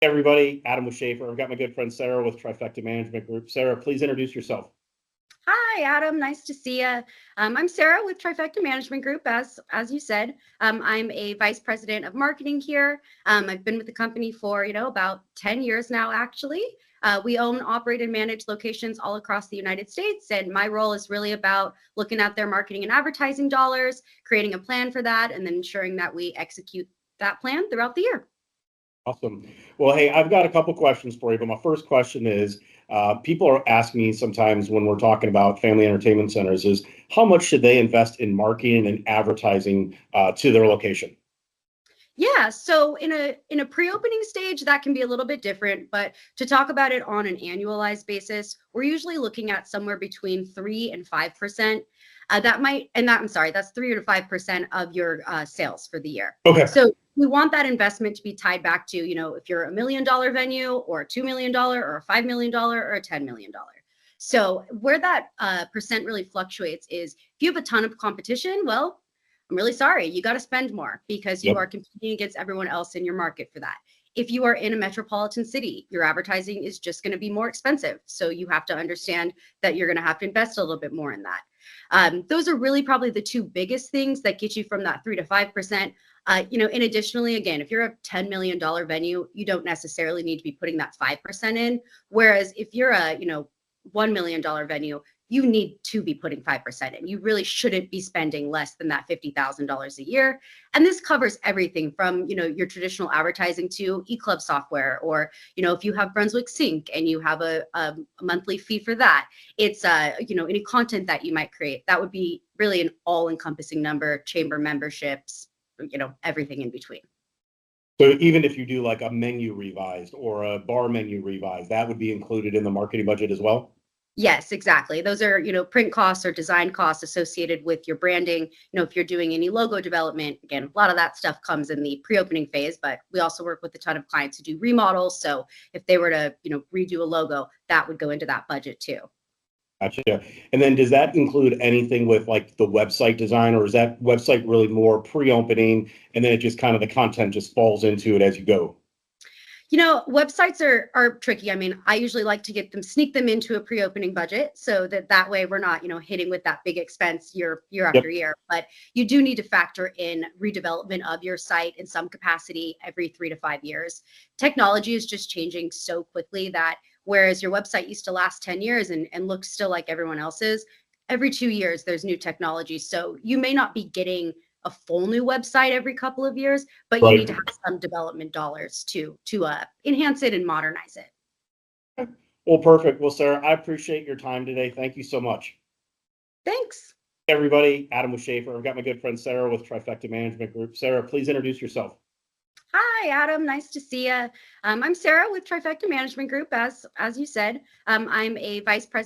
Everybody, Adam with Shaffer. I've got my good friend Sarah with Trifecta Management Group. Sarah, please introduce yourself. Hi, Adam. Nice to see you. I'm Sarah with Trifecta Management Group, as you said. I'm a vice president of marketing here. I've been with the company for about 10 years now, actually. We own, operate, and manage locations all across the United States, and my role is really about looking at their marketing and advertising dollars, creating a plan for that, and then ensuring that we execute that plan throughout the year. Awesome. Well, hey, I've got a couple questions for you, but my first question is, people are asking me sometimes when we're talking about family entertainment centers is how much should they invest in marketing and advertising to their location? Yeah, so in a pre-opening stage, that can be a little bit different, but to talk about it on an annualized basis, we're usually looking at somewhere between 3 and 5%. That's 3 to 5% of your sales for the year. Okay. So we want that investment to be tied back to, if you're $1 million venue or $2 million or $5 million or $10 million. So where that percent really fluctuates is if you have a ton of competition, well, I'm really sorry, you got to spend more because you Yep. are competing against everyone else in your market for that. If you are in a metropolitan city, your advertising is just going to be more expensive. So you have to understand that you're going to have to invest a little bit more in that. Those are really probably the two biggest things that get you from that 3 to 5%. And additionally, again, if you're a $10 million venue, you don't necessarily need to be putting that 5% in. Whereas if you're a, $1 million venue, you need to be putting 5% in. You really shouldn't be spending less than that $50,000 a year. And this covers everything from, your traditional advertising to eClub software, or, if you have Brunswick Sync and you have a monthly fee for that, it's, any content that you might create, that would be really an all-encompassing number, chamber memberships, everything in between. So even if you do like a menu revised or a bar menu revised, that would be included in the marketing budget as well? Yes, exactly. Those are, print costs or design costs associated with your branding. If you're doing any logo development, again, a lot of that stuff comes in the pre-opening phase, but we also work with a ton of clients who do remodels. So if they were to, redo a logo, that would go into that budget too. Gotcha. And then does that include anything with like the website design, or is that website really more pre-opening and then it just kind of the content just falls into it as you go? Websites are tricky. I mean, I usually like to sneak them into a pre-opening budget so that way we're not, hitting with that big expense year Yep. after year. But you do need to factor in redevelopment of your site in some capacity every 3 to 5 years. Technology is just changing so quickly that whereas your website used to last 10 years and look still like everyone else's, every 2 years there's new technology. So you may not be getting a full new website every couple of years, but you need to Right. have some development dollars to enhance it and modernize it. Well, perfect. Well, Sarah, I appreciate your time today. Thank you so much. Thanks. Everybody, Adam with Shaffer. I've got my good friend Sarah with Trifecta Management Group. Sarah, please introduce yourself. Hi, Adam. Nice to see you. I'm Sarah with Trifecta Management Group, as you said. I'm a vice president